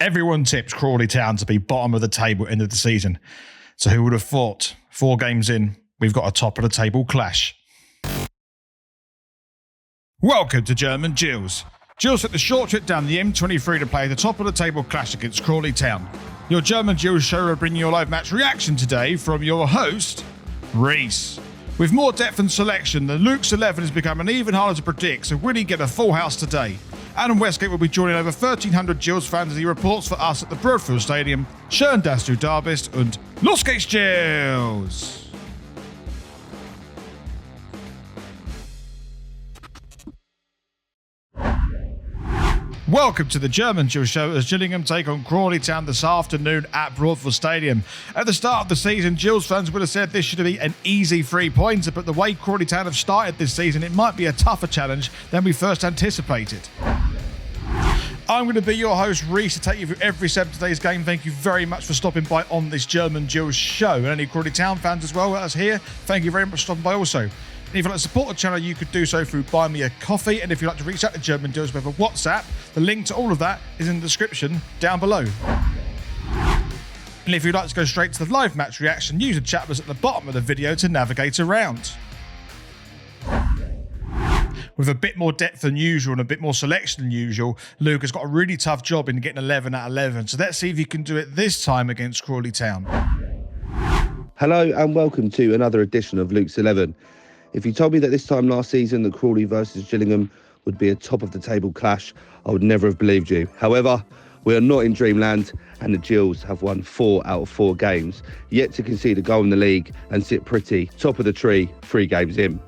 Everyone tips Crawley Town to be bottom of the table at the end of the season. So who would have thought? 4 games in, we've got a top of the table clash. Welcome to German Gills. Gills took the short trip down the M23 to play the top of the table clash against Crawley Town. Your German Gills show will bring you a live match reaction today from your host, Reese. With more depth and selection, the Luke's 11 has become even harder to predict, so will he get a full house today? Adam Wesgate will be joining over 1,300 Gills fans as he reports for us at the Broadfield Stadium. Schön, dass du da bist und los geht's, Gills! Welcome to the German Gills show as Gillingham take on Crawley Town this afternoon at Broadfield Stadium. At the start of the season, Gills fans would have said this should be an easy 3-pointer, but the way Crawley Town have started this season, it might be a tougher challenge than we first anticipated. I'm going to be your host, Reese, to take you through every step of today's game. Thank you very much for stopping by on this German Gills show. And any Crawley Town fans as well as here, thank you very much for stopping by also. And if you'd like to support the channel, you could do so through Buy Me a Coffee. And if you'd like to reach out to German Gills with a WhatsApp, the link to all of that is in the description down below. And if you'd like to go straight to the live match reaction, use the chat box at the bottom of the video to navigate around. With a bit more depth than usual and a bit more selection than usual, Luke has got a really tough job in getting 11 out of 11. So let's see if he can do it this time against Crawley Town. Hello and welcome to another edition of Luke's 11. If you told me that this time last season that Crawley versus Gillingham would be a top of the table clash, I would never have believed you. However, we are not in dreamland and the Gills have won 4 out of 4 games, yet to concede a goal in the league and sit pretty top of the tree 3 games in.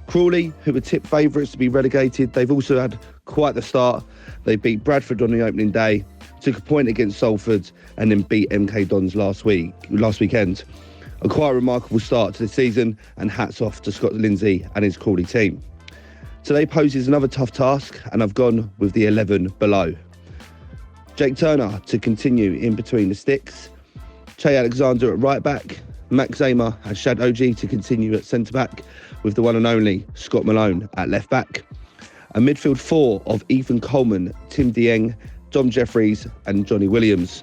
Crawley, who were tipped favourites to be relegated, they've also had quite the start. They beat Bradford on the opening day, took a point against Salford and then beat MK Dons last weekend. A quite remarkable start to the season and hats off to Scott Lindsay and his Crawley team. Today poses another tough task and I've gone with the 11 below. Jake Turner to continue in between the sticks, Che Alexander at right back, Max Zamer and Shad Ogie to continue at centre back with the one and only Scott Malone at left back. A midfield 4 of Ethan Coleman, Tim Dieng, Dom Jeffries and Johnny Williams.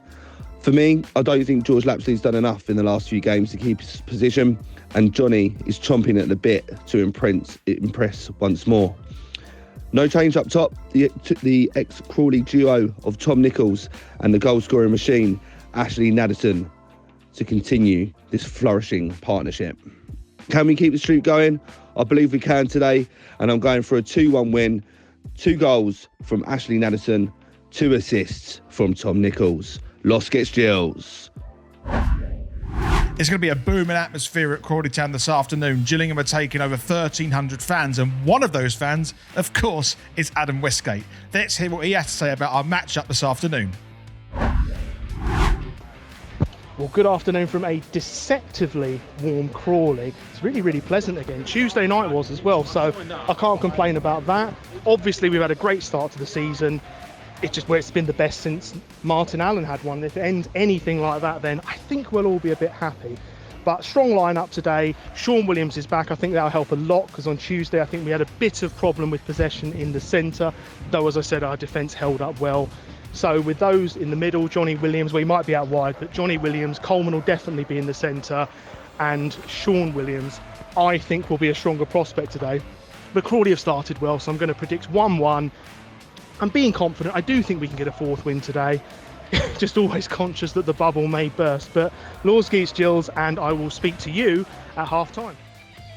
For me, I don't think George Lapsley's done enough in the last few games to keep his position, and Johnny is chomping at the bit to impress once more. No change up top, the ex-Crawley duo of Tom Nichols and the goal-scoring machine, Ashley Naderson, to continue this flourishing partnership. Can we keep the streak going? I believe we can today, and I'm going for a 2-1 win. 2 goals from Ashley Naderson, 2 assists from Tom Nichols. Los gets Gills. It's going to be a booming atmosphere at Crawley Town this afternoon. Gillingham are taking over 1,300 fans, and one of those fans, of course, is Adam Wesgate. Let's hear what he has to say about our matchup this afternoon. Well, good afternoon from a deceptively warm Crawley. It's really, really pleasant again. Tuesday night was as well, so I can't complain about that. Obviously, we've had a great start to the season. It's just where it's been the best since Martin Allen had one. If it ends anything like that, then I think we'll all be a bit happy. But strong lineup today. Sean Williams is back. I think that'll help a lot because on Tuesday I think we had a bit of problem with possession in the centre, though as I said our defence held up well. So with those in the middle, Johnny Williams, well he might be out wide, but Johnny Williams, Coleman will definitely be in the centre, and Sean Williams I think will be a stronger prospect today. But Crawley have started well, so I'm going to predict 1-1. I'm being confident. I do think we can get a 4th win today. Just always conscious that the bubble may burst. But Los geht's Gills, and I will speak to you at half-time.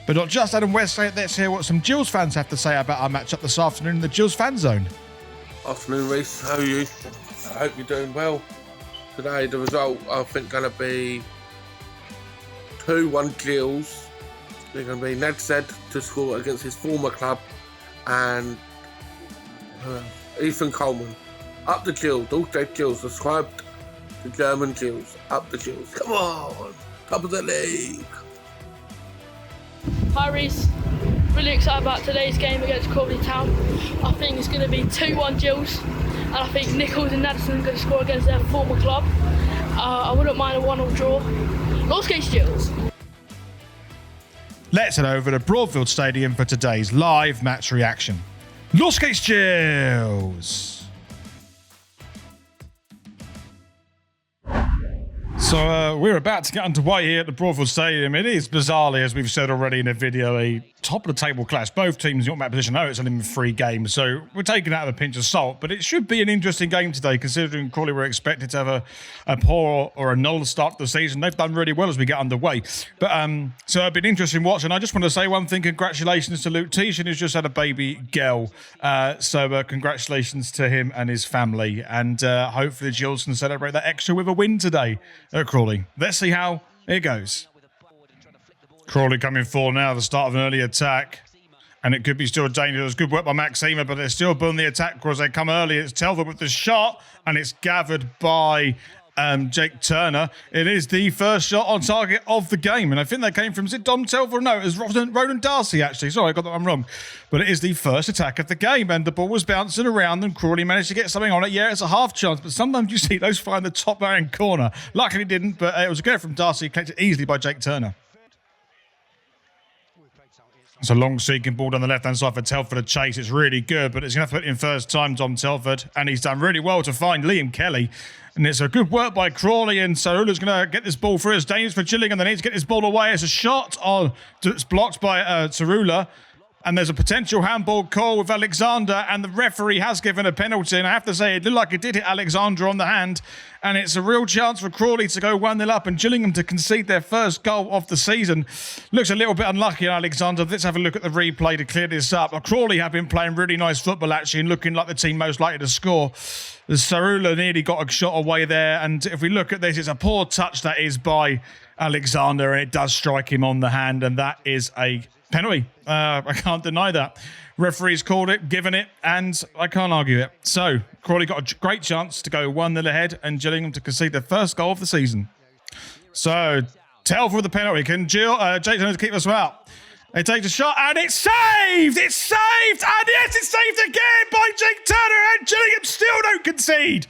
But not just Adam Wesgate, let's hear what some Gills fans have to say about our matchup this afternoon in the Gills fan zone. Afternoon, Reese. How are you? I hope you're doing well. Today, the result I think going to be 2-1 Gills. They're going to be Ned said to score against his former club, and Ethan Coleman. Up the Gills, all day Gills, subscribed to German Gills. Up the Gills. Come on, top of the league. Hi Reese, really excited about today's game against Crawley Town. I think it's going to be 2-1 Gills, and I think Nichols and Naderson are going to score against their former club. I wouldn't mind a 1-1 draw. Los geht's Gills. Let's head over to Broadfield Stadium for today's live match reaction. Los geht's Gills! So we're about to get underway here at the Broadfield Stadium. It is bizarrely, as we've said already in the video, a top-of-the-table clash. Both teams in automatic position. I know it's only been 3 games, so we're taking it out of a pinch of salt. But it should be an interesting game today, considering Crawley were expected to have a poor or a null start to the season. They've done really well as we get underway. But so it's been interesting watching. I just want to say one thing. Congratulations to Luke Tishan, who's just had a baby girl. So congratulations to him and his family. And hopefully Gills can celebrate that extra with a win today at Crawley. Let's see how it goes. Crawley coming forward now, the start of an early attack. And it could be still dangerous. Good work by Maxima, but they're still building the attack because they come early. It's Telford with the shot, and it's gathered by Jake Turner. It is the first shot on target of the game, and I think that came from, is it Dom Telford? No, it was Ronan Darcy, actually. Sorry, I got that one wrong. But it is the first attack of the game, and the ball was bouncing around, and Crawley managed to get something on it. Yeah, it's a half chance, but sometimes you see those fly in the top right-hand corner. Luckily it didn't, but it was a go from Darcy, collected easily by Jake Turner. It's a long seeking ball down the left-hand side for Telford to chase. It's really good, but it's going to have to put it in first time, Dom Telford. And he's done really well to find Liam Kelly. And it's a good work by Crawley, and Sarula's going to get this ball through. It's dangerous for Gillingham. They need to get this ball away. It's a shot on. It's blocked by Sarula. And there's a potential handball call with Alexander, and the referee has given a penalty. And I have to say, it looked like it did hit Alexander on the hand. And it's a real chance for Crawley to go 1-0 up and Gillingham to concede their first goal of the season. Looks a little bit unlucky, Alexander. Let's have a look at the replay to clear this up. Crawley have been playing really nice football, actually, and looking like the team most likely to score. Sarula nearly got a shot away there. And if we look at this, it's a poor touch that is by Alexander, and it does strike him on the hand. And that is a penalty. I can't deny that. Referees called it, given it, and I can't argue it. So, Crawley got a great chance to go 1-0 ahead and Gillingham to concede their first goal of the season. So, Telford with the penalty. Can Jake Turner keep us out? They take the shot, and it's saved! It's saved! And yes, it's saved again by Jake Turner, and Gillingham still don't concede!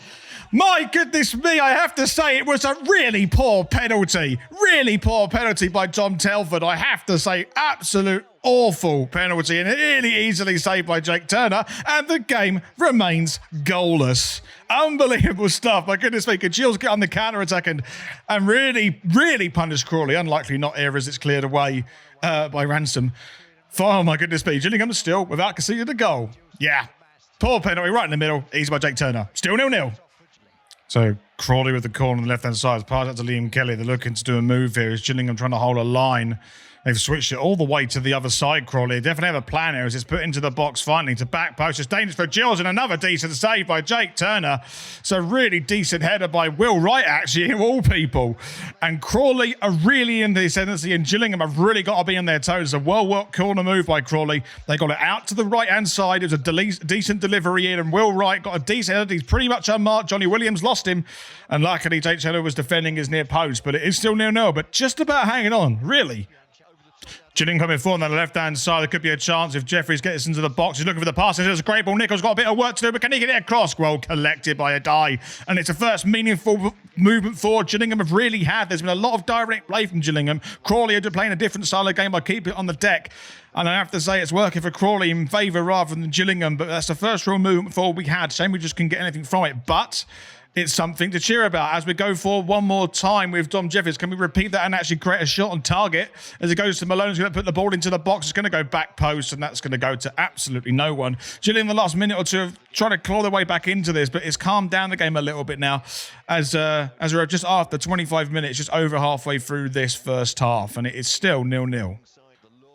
My goodness me, I have to say it was a really poor penalty. Really poor penalty by Dom Telford. I have to say, absolute awful penalty, and really easily saved by Jake Turner, and the game remains goalless. Unbelievable stuff. My goodness me, could Gills get on the counter-attack and really, really punish Crawley? Unlikely not here as it's cleared away by Ransom. Oh my goodness me, Gillingham still without conceding a goal. Yeah, poor penalty right in the middle, easy by Jake Turner. Still 0-0. So Crawley with the call on the left-hand side. Pass out to Liam Kelly. They're looking to do a move here. Is Gillingham trying to hold a line? They've switched it all the way to the other side, Crawley. They definitely have a plan here as it's put into the box finally to back post. It's dangerous for Gills, and another decent save by Jake Turner. So really decent header by Will Wright, actually, of all people. And Crawley are really in the ascendancy, and Gillingham have really got to be on their toes. A well-worked corner move by Crawley. They got it out to the right-hand side. It was a decent delivery in, and Will Wright got a decent header. He's pretty much unmarked. Johnny Williams lost him. And luckily, Jake Turner was defending his near post, but it is still 0-0, but just about hanging on, really. Gillingham coming forward on the left-hand side. There could be a chance if Jeffries gets into the box. He's looking for the pass. There's a great ball. Nichols got a bit of work to do, but can he get it across? Well, collected by a die. And it's the first meaningful movement forward Gillingham have really had. There's been a lot of direct play from Gillingham. Crawley are playing a different style of game by keeping it on the deck. And I have to say it's working for Crawley in favour rather than Gillingham. But that's the first real movement forward we had. Shame we just couldn't get anything from it. But it's something to cheer about as we go forward one more time with Dom Jeffries. Can we repeat that and actually create a shot on target? As it goes to Malone, he's going to put the ball into the box. It's going to go back post, and that's going to go to absolutely no one. Gillingham, the last minute or two, have tried to claw their way back into this, but it's calmed down the game a little bit now as we're just after 25 minutes, just over halfway through this first half, and it is still 0-0.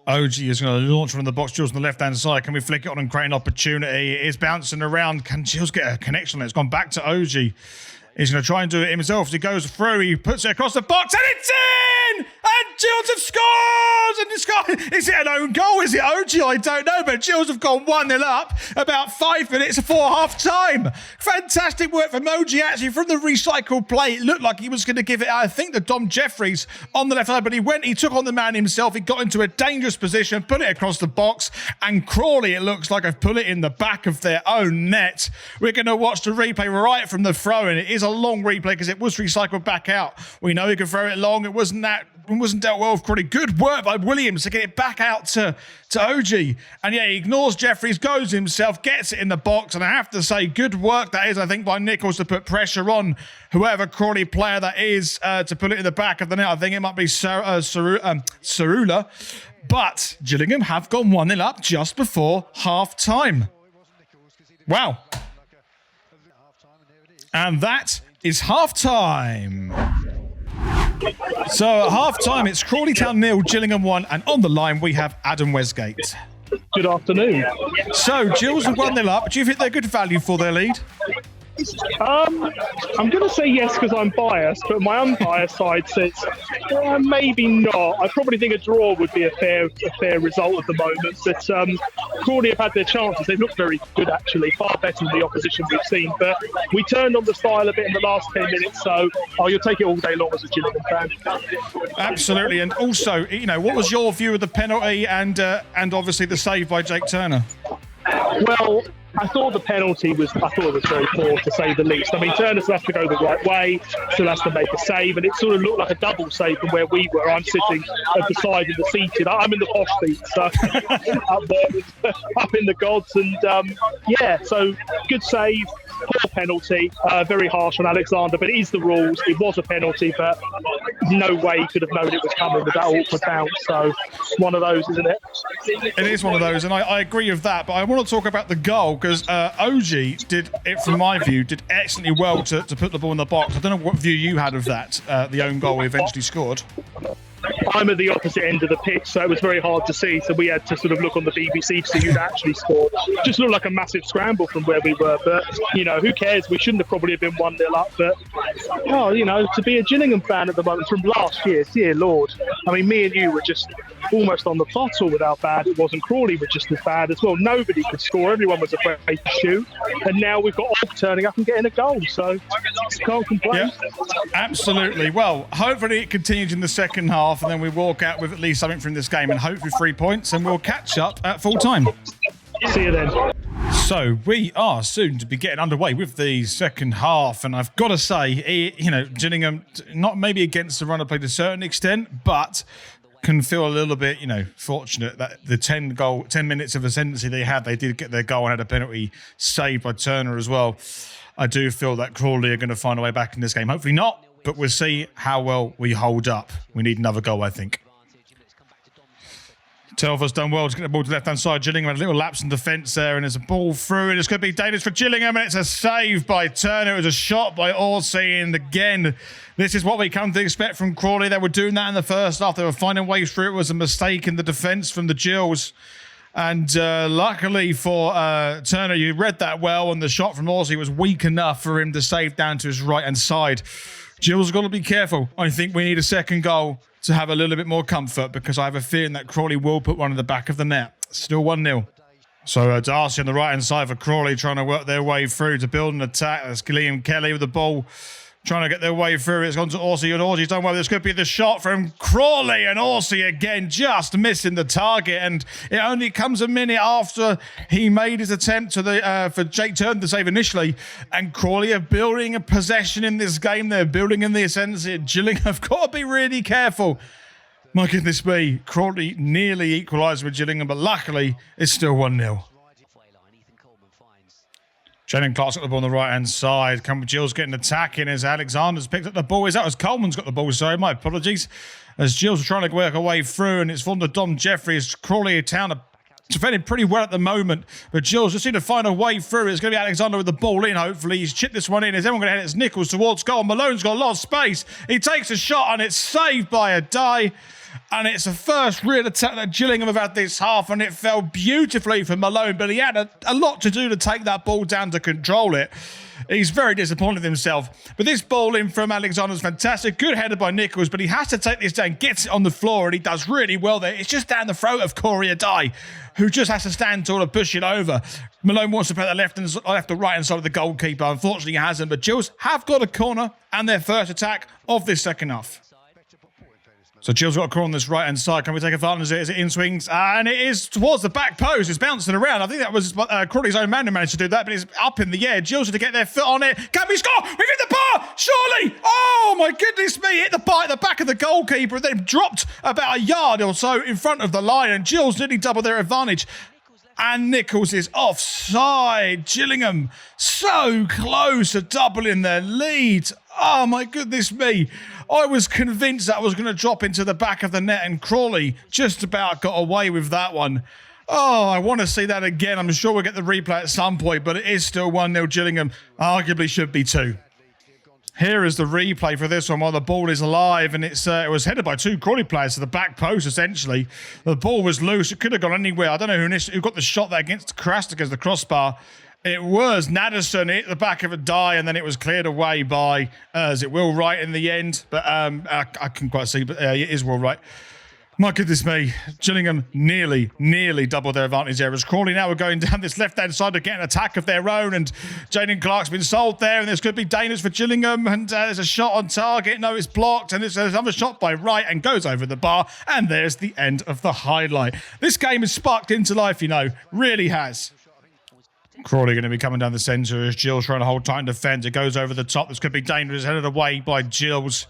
Ogie is going to launch from the box. Gills on the left-hand side. Can we flick it on and create an opportunity? It is bouncing around. Can Gills get a connection on it? It's gone back to Ogie. He's going to try and do it himself. As he goes through, he puts it across the box, and it's in! And Gills have scored! And it's got, is it an own goal? Is it Ogie? I don't know, but Gills have gone 1-0 up about 5 minutes before half-time. Fantastic work from Ogie, actually, from the recycled play. It looked like he was going to give it, I think, to Dom Jeffries on the left side, but he took on the man himself. He got into a dangerous position, put it across the box, and Crawley, it looks like, have put it in the back of their own net. We're going to watch the replay right from the throw, and it is a long replay because it was recycled back out. We know he can throw it long. It wasn't that wasn't dealt well with Crawley. Good work by Williams to get it back out to Ogie. And yeah, he ignores Jeffries, goes himself, gets it in the box. And I have to say, good work that is, I think, by Nichols to put pressure on whoever Crawley player that is to put it in the back of the net. I think it might be Cerula. But Gillingham have gone 1-0 up just before half-time. Wow. And that is half-time. So at half-time, it's Crawley Town 0, Gillingham 1, and on the line we have Adam Wesgate. Good afternoon. So, Gills have 1-0 up. Do you think they're good value for their lead? I'm going to say yes because I'm biased, but my unbiased side says maybe not. I probably think a draw would be a fair result at the moment. But Crawley have had their chances. They've looked very good, actually, far better than the opposition we've seen. But we turned on the style a bit in the last 10 minutes, so you'll take it all day long as a Gillingham fan. Absolutely. And also, what was your view of the penalty and obviously the save by Jake Turner? Well, I thought the penalty was very poor, to say the least. I mean, Turner still has to go the right way, still has to make a save, and it sort of looked like a double save from where we were. I'm sitting at the side of the seated. I'm in the posh seat, so up there, up in the gods, and so good save, poor penalty, very harsh on Alexander, but it is the rules. It was a penalty, but no way he could have known it was coming with that awkward bounce. So one of those, isn't it? It is one of those, and I agree with that, but I want to talk about the goal, because Ogie did it, from my view, did excellently well to put the ball in the box. I don't know what view you had of that, the own goal we eventually scored. I'm at the opposite end of the pitch, so it was very hard to see. So we had to sort of look on the BBC to see who'd actually scored. Just looked like a massive scramble from where we were. But, who cares? We shouldn't have probably been 1-0 up. But, to be a Gillingham fan at the moment from last year, dear Lord. I mean, me and you were just almost on the bottle with how bad it was. And Crawley were just as bad as well. Nobody could score. Everyone was afraid to shoot. And now we've got Og turning up and getting a goal. So can't complain. Yeah, absolutely. Well, hopefully it continues in the second half. And then we walk out with at least something from this game and hopefully 3 points, and we'll catch up at full time. See you then. So we are soon to be getting underway with the second half, and I've got to say, Gillingham, not maybe against the run of play to a certain extent, but can feel a little bit, fortunate that the 10 minutes of ascendancy they had, they did get their goal and had a penalty saved by Turner as well. I do feel that Crawley are going to find a way back in this game. Hopefully not, but we'll see how well we hold up. We need another goal, I think. Telfer's done well to get the ball to the left-hand side. Gillingham had a little lapse in defence there, and there's a ball through, and it's going to be dangerous for Gillingham, and it's a save by Turner. It was a shot by Ogie, and again, this is what we come to expect from Crawley. They were doing that in the first half. They were finding ways through. It was a mistake in the defence from the Gills. And luckily for Turner, you read that well, and the shot from Ogie was weak enough for him to save down to his right-hand side. Gills have got to be careful. I think we need a second goal to have a little bit more comfort, because I have a feeling that Crawley will put one in the back of the net. Still 1-0. So Darcy on the right-hand side for Crawley, trying to work their way through to build an attack. That's Liam Kelly with the ball, trying to get their way through. It's gone to Ogie, and Orgie's done well. This could be the shot from Crawley, and Ogie again just missing the target. And it only comes a minute after he made his attempt for Jake Turner to save initially. And Crawley are building a possession in this game. They're building in the ascendancy. Gillingham have got to be really careful. My goodness me, Crawley nearly equalised with Gillingham, but luckily it's still 1-0. Shannon Clark's got the ball on the right-hand side. Gills getting attacking as Alexander's picked up the ball. As Coleman's got the ball, sorry, my apologies. As Gills are trying to work her way through, and it's from the Dom Jeffries. Crawley Town are defending pretty well at the moment, but Gills just need to find a way through. It's going to be Alexander with the ball in, hopefully. He's chipped this one in. Is everyone going to head? It's Nichols towards goal. Malone's got a lot of space. He takes a shot, and it's saved by a die. And it's the first real attack that Gillingham have had this half, and it fell beautifully for Malone, but he had a lot to do to take that ball down to control it. He's very disappointed with himself. But this ball in from Alexander's fantastic. Good header by Nichols, but he has to take this down, gets it on the floor, and he does really well there. It's just down the throat of Corey Adai, who just has to stand tall and push it over. Malone wants to play the left or right-hand side of the goalkeeper. Unfortunately, he hasn't. But Gills have got a corner and their first attack of this second half. So Gills got a corner on this right-hand side. Can we take advantage of it as it in-swings? And it is towards the back post. It's bouncing around. I think that was Crawley's own man who managed to do that, but it's up in the air. Gills had to get their foot on it. Can we score? We've hit the bar! Surely! Oh, my my goodness me, hit the bar at the back of the goalkeeper and then dropped about a yard or so in front of the line, and Gills nearly doubled their advantage. And Nichols is offside. Gillingham so close to doubling their lead. Oh my goodness me. I was convinced that was going to drop into the back of the net, and Crawley just about got away with that one. Oh, I want to see that again. I'm sure we'll get the replay at some point, but it is still 1-0 Gillingham. Arguably should be 2. Here is the replay for this one while the ball is alive, and it was headed by 2 Crawley players to the back post, essentially. The ball was loose. It could have gone anywhere. I don't know who got the shot there crashed against the crossbar. It was Naderson hit the back of a die, and then it was cleared away by, is it Will Wright in the end? But I can't quite see, but it is Will Wright. My goodness me, Gillingham nearly doubled their advantage there. As Crawley now are going down this left-hand side to get an attack of their own, and Jaden Clark's been sold there, and this could be dangerous for Gillingham, and there's a shot on target. No, it's blocked, and there's another shot by Wright and goes over the bar, and there's the end of the highlight. This game has sparked into life, you know, really has. Crawley going to be coming down the centre as Gills trying to hold tight and defend. It goes over the top. This could be dangerous. Headed away by Gills.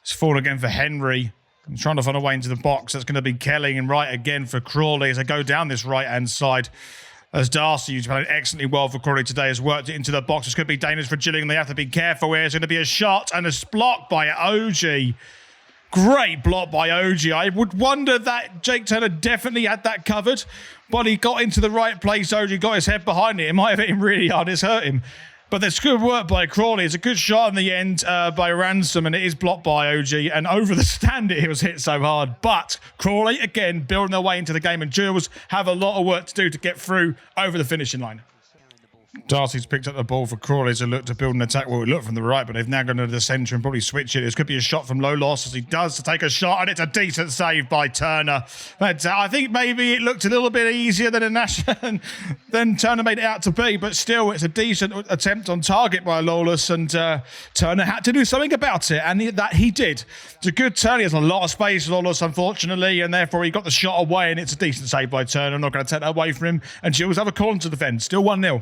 It's fallen again for Henry. I'm trying to find a way into the box. That's going to be Kelly, and right again for Crawley as they go down this right-hand side. As Darcy, who's played excellently well for Crawley today, has worked it into the box. This could be dangerous for Gillingham. They have to be careful here. It's going to be a shot and a block by Ogie. Great block by Ogie. I would wonder that Jake Turner definitely had that covered, but he got into the right place. Ogie got his head behind it. It might have hit him really hard. It's hurt him. But there's good work by Crawley. It's a good shot in the end by Ransom, and it is blocked by Ogie. And over the stand, it was hit so hard. But Crawley, again, building their way into the game, and Gills have a lot of work to do to get through over the finishing line. Darcy's picked up the ball for Crawley to look to build an attack. Well, it looked from the right, but they've now gone to the centre and probably switch it. This could be a shot from low loss as he does to take a shot, and it's a decent save by Turner. But I think maybe it looked a little bit easier than Turner made it out to be, but still, it's a decent attempt on target by Lawless, and Turner had to do something about it, and that he did. It's a good turn. He has a lot of space, Lawless, unfortunately, and therefore he got the shot away, and it's a decent save by Turner. I'm not going to take that away from him, and Gills have a corner to defend. Still 1-0.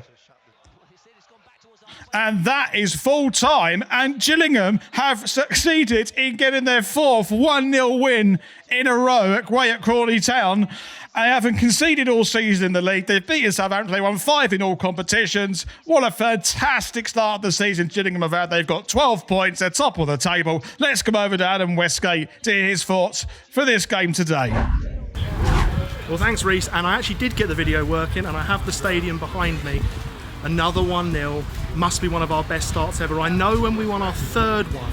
And that is full time, and Gillingham have succeeded in getting their 4th 1-0 win in a row away at Crawley Town. They haven't conceded all season in the league. They've beaten Southampton. They won 5 in all competitions. What a fantastic start of the season Gillingham have had. They've got 12 points. They're top of the table. Let's come over to Adam Wesgate to hear his thoughts for this game today. Well, thanks, Reese. And I actually did get the video working, and I have the stadium behind me. Another 1-0. Must be one of our best starts ever. I know when we won our 3rd one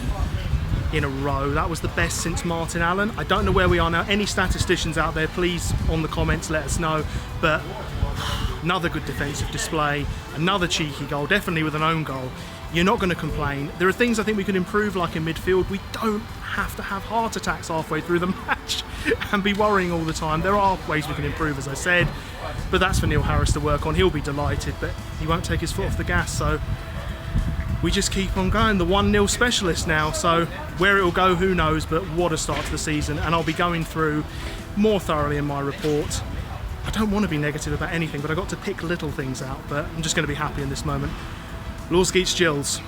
in a row, that was the best since Martin Allen. I don't know where we are now. Any statisticians out there, please, on the comments, let us know. But another good defensive display, another cheeky goal, definitely with an own goal. You're not going to complain. There are things I think we can improve, like in midfield. We don't have to have heart attacks halfway through the match and be worrying all the time. There are ways we can improve, as I said, but that's for Neil Harris to work on. He'll be delighted, but he won't take his foot off the gas, so we just keep on going. The 1-0 specialist now, so where it will go, who knows, but what a start to the season, and I'll be going through more thoroughly in my report. I don't want to be negative about anything, but I got to pick little things out, but I'm just going to be happy in this moment. Wesgate's Gills.